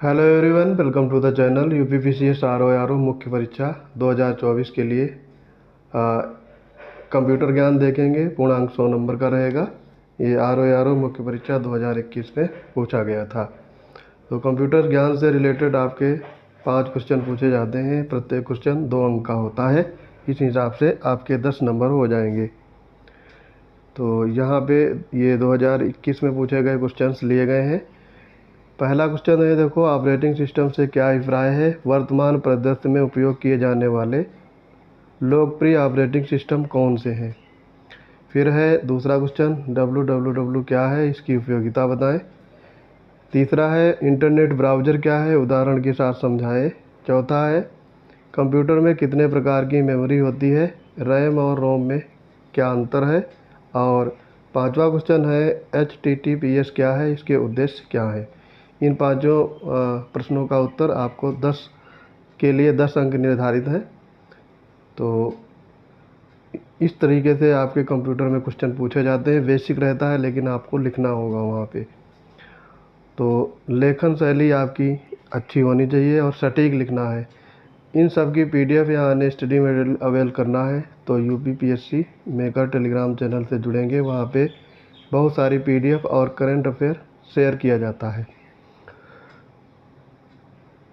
Hello everyone, welcome to the channel. UPPCS RO मुख्य परीक्षा 2024 के लिए कंप्यूटर ज्ञान देखेंगे। पूर्णांक 100 नंबर का रहेगा। ये आरओ मुख्य परीक्षा 2021 में पूछा गया था। तो कंप्यूटर ज्ञान से रिलेटेड आपके 5 क्वेश्चन पूछे जाते हैं। प्रत्येक क्वेश्चन 2 अंक का होता है। इस हिसाब से आपके 10 नंबर हो जाएंगे। तो यहाँ पे ये 2021 में पूछे गए क्वेश्चंस लिए गए हैं। पहला क्वेश्चन है, देखो, ऑपरेटिंग सिस्टम से क्या अभिप्राय है? वर्तमान परिदृश्य में उपयोग किए जाने वाले लोकप्रिय ऑपरेटिंग सिस्टम कौन से हैं? फिर है दूसरा क्वेश्चन, www क्या है, इसकी उपयोगिता बताएं। तीसरा है, इंटरनेट ब्राउज़र क्या है, उदाहरण के साथ समझाएं। चौथा है, कंप्यूटर में कितने प्रकार की मेमोरी होती है, रैम और रोम में क्या अंतर है। और पांचवा क्वेश्चन है, HTTPS क्या है, इसके उद्देश्य क्या है। इन पांचों प्रश्नों का उत्तर आपको 10 के लिए 10 अंक निर्धारित हैं। तो इस तरीके से आपके कंप्यूटर में क्वेश्चन पूछे जाते हैं। बेसिक रहता है लेकिन आपको लिखना होगा वहाँ पे। तो लेखन शैली आपकी अच्छी होनी चाहिए और सटीक लिखना है। इन सब की PDF या अन्य स्टडी मटेरियल अवेल करना है तो UPPSC मेकर टेलीग्राम चैनल से जुड़ेंगे। वहाँ पे बहुत सारी PDF और करंट अफेयर शेयर किया जाता है।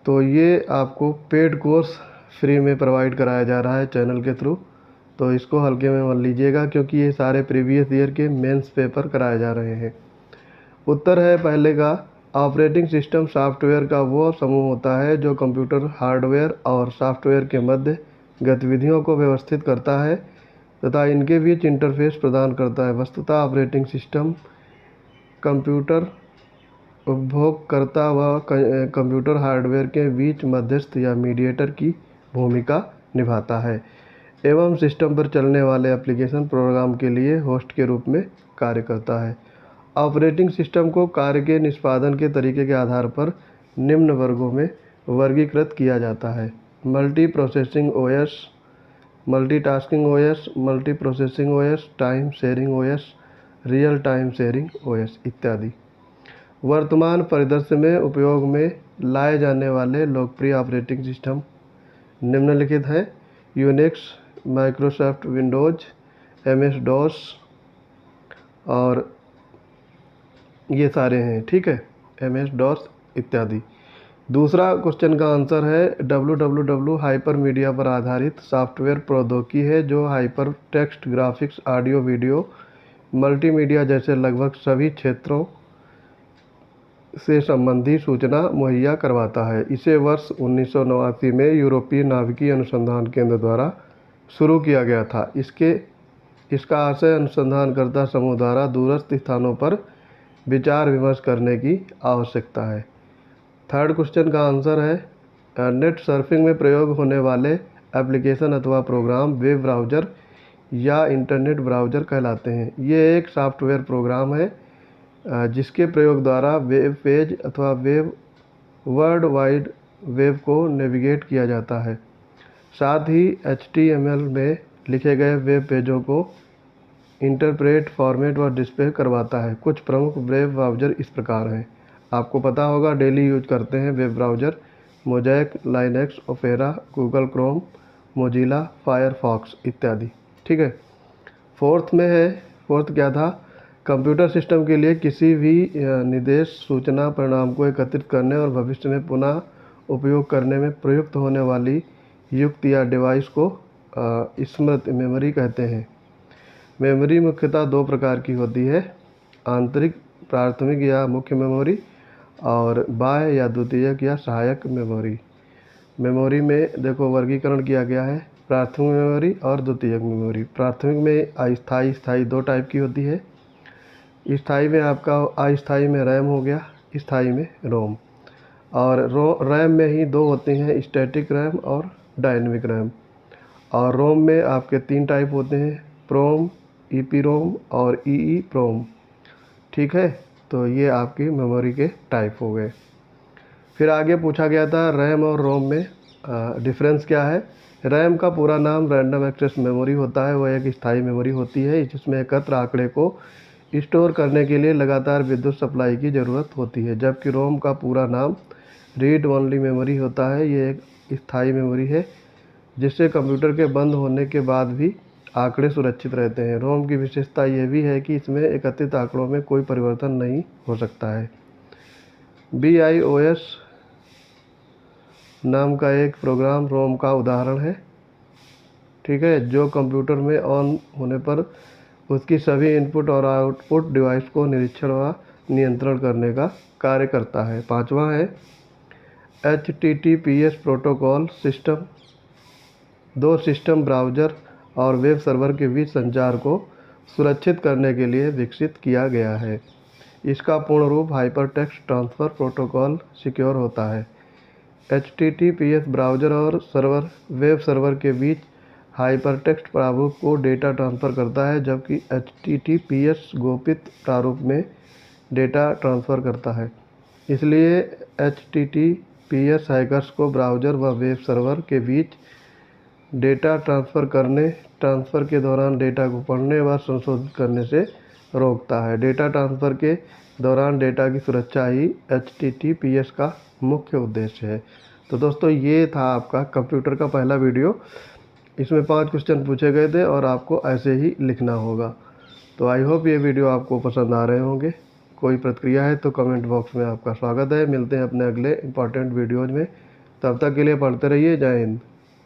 तो ये आपको पेड कोर्स फ्री में प्रोवाइड कराया जा रहा है चैनल के थ्रू। तो इसको हल्के में मत लीजिएगा क्योंकि ये सारे प्रीवियस ईयर के मेंस पेपर कराए जा रहे हैं। उत्तर है पहले का, ऑपरेटिंग सिस्टम सॉफ्टवेयर का वो समूह होता है जो कंप्यूटर हार्डवेयर और सॉफ्टवेयर के मध्य गतिविधियों को व्यवस्थित करता है तथा इनके बीच इंटरफेस प्रदान करता है। वस्तुतः ऑपरेटिंग सिस्टम कंप्यूटर उपभोगकर्ता व कंप्यूटर हार्डवेयर के बीच मध्यस्थ या मीडिएटर की भूमिका निभाता है एवं सिस्टम पर चलने वाले एप्लीकेशन प्रोग्राम के लिए होस्ट के रूप में कार्य करता है। ऑपरेटिंग सिस्टम को कार्य के निष्पादन के तरीके के आधार पर निम्न वर्गों में वर्गीकृत किया जाता है: multi processing OS, multitasking OS, multi processing OS, time sharing OS, real time sharing OS इत्यादि। वर्तमान परिदृश्य में उपयोग में लाए जाने वाले लोकप्रिय ऑपरेटिंग सिस्टम निम्नलिखित हैं: Unix, Microsoft Windows, MS DOS और ये सारे हैं, ठीक है, MS DOS इत्यादि। दूसरा क्वेश्चन का आंसर है, www हाइपर मीडिया पर आधारित सॉफ्टवेयर प्रौद्योगिकी है जो hyper text, graphics, audio video, multimedia जैसे लगभग सभी क्षेत्रों से संबंधी सूचना मुहैया करवाता है। इसे वर्ष 1989 में यूरोपीय नाभिकीय अनुसंधान केंद्र द्वारा शुरू किया गया था। इसका आशय अनुसंधानकर्ता समूह द्वारा दूरस्थ स्थानों पर विचार विमर्श करने की आवश्यकता है। थर्ड क्वेश्चन का आंसर है, नेट सर्फिंग में प्रयोग होने वाले एप्लीकेशन अथवा प्रोग्राम वेब ब्राउज़र या इंटरनेट ब्राउज़र कहलाते हैं। ये एक सॉफ्टवेयर प्रोग्राम है जिसके प्रयोग द्वारा वेब पेज अथवा वेब वर्ल्ड वाइड वेब को नेविगेट किया जाता है। साथ ही HTML में लिखे गए वेब पेजों को इंटरप्रेट, फॉर्मेट व डिस्प्ले करवाता है। कुछ प्रमुख वेब ब्राउज़र इस प्रकार हैं, आपको पता होगा, डेली यूज करते हैं web browser: mosaic, Linux, opera, Google Chrome, Mozilla, Firefox इत्यादि, ठीक है। फोर्थ क्या था, कंप्यूटर सिस्टम के लिए किसी भी निर्देश सूचना परिणाम को एकत्रित करने और भविष्य में पुनः उपयोग करने में प्रयुक्त होने वाली युक्ति या डिवाइस को स्मृति मेमोरी कहते हैं। मेमोरी मुख्यतः 2 प्रकार की होती है: आंतरिक प्राथमिक या मुख्य मेमोरी और बाह्य या द्वितीयक या सहायक मेमोरी। मेमोरी में देखो वर्गीकरण किया गया है, प्राथमिक मेमोरी और द्वितीयक मेमोरी। प्राथमिक में अस्थायी, स्थायी 2 टाइप की होती है। स्थायी में आपका अस्थायी में रैम हो गया, स्थायी में रोम। और रैम में ही 2 होते हैं, स्टैटिक रैम और डायनेमिक रैम। और रोम में आपके 3 टाइप होते हैं, प्रोम, EPROM और EEPROM, ठीक है। तो ये आपकी मेमोरी के टाइप हो गए। फिर आगे पूछा गया था रैम और रोम में डिफरेंस क्या है। रैम का पूरा नाम रैंडम एक्सेस मेमोरी होता है। वह एक स्थायी मेमोरी होती है जिसमें एकत्र आंकड़े को स्टोर करने के लिए लगातार विद्युत सप्लाई की ज़रूरत होती है, जबकि रोम का पूरा नाम रीड ओनली मेमोरी होता है। ये एक स्थायी मेमोरी है जिससे कंप्यूटर के बंद होने के बाद भी आंकड़े सुरक्षित रहते हैं। रोम की विशेषता यह भी है कि इसमें एकत्रित आंकड़ों में कोई परिवर्तन नहीं हो सकता है। BIOS नाम का एक प्रोग्राम रोम का उदाहरण है, ठीक है, जो कंप्यूटर में ऑन होने पर उसकी सभी इनपुट और आउटपुट डिवाइस को निरीक्षण व नियंत्रण करने का कार्य करता है। पांचवा है HTTPS प्रोटोकॉल सिस्टम। दो सिस्टम ब्राउज़र और वेब सर्वर के बीच संचार को सुरक्षित करने के लिए विकसित किया गया है। इसका पूर्ण रूप हाइपरटेक्स्ट ट्रांसफ़र प्रोटोकॉल सिक्योर होता है। HTTPS ब्राउज़र और सर्वर वेब सर्वर के बीच हाइपरटेक्स्ट प्रारूप को डेटा ट्रांसफ़र करता है, जबकि HTTPS गोपित प्रारूप में डेटा ट्रांसफ़र करता है। इसलिए HTTPS हैकर्स को ब्राउज़र व वेब सर्वर के बीच डेटा ट्रांसफ़र के दौरान डेटा को पढ़ने व संशोधित करने से रोकता है। डेटा ट्रांसफ़र के दौरान डेटा की सुरक्षा ही HTTPS का मुख्य उद्देश्य है। तो दोस्तों, ये था आपका कंप्यूटर का पहला वीडियो। इसमें 5 क्वेश्चन पूछे गए थे और आपको ऐसे ही लिखना होगा। तो आई होप ये वीडियो आपको पसंद आ रहे होंगे। कोई प्रतिक्रिया है तो कमेंट बॉक्स में आपका स्वागत है। मिलते हैं अपने अगले इंपॉर्टेंट वीडियोज़ में। तब तक के लिए पढ़ते रहिए। जय हिंद।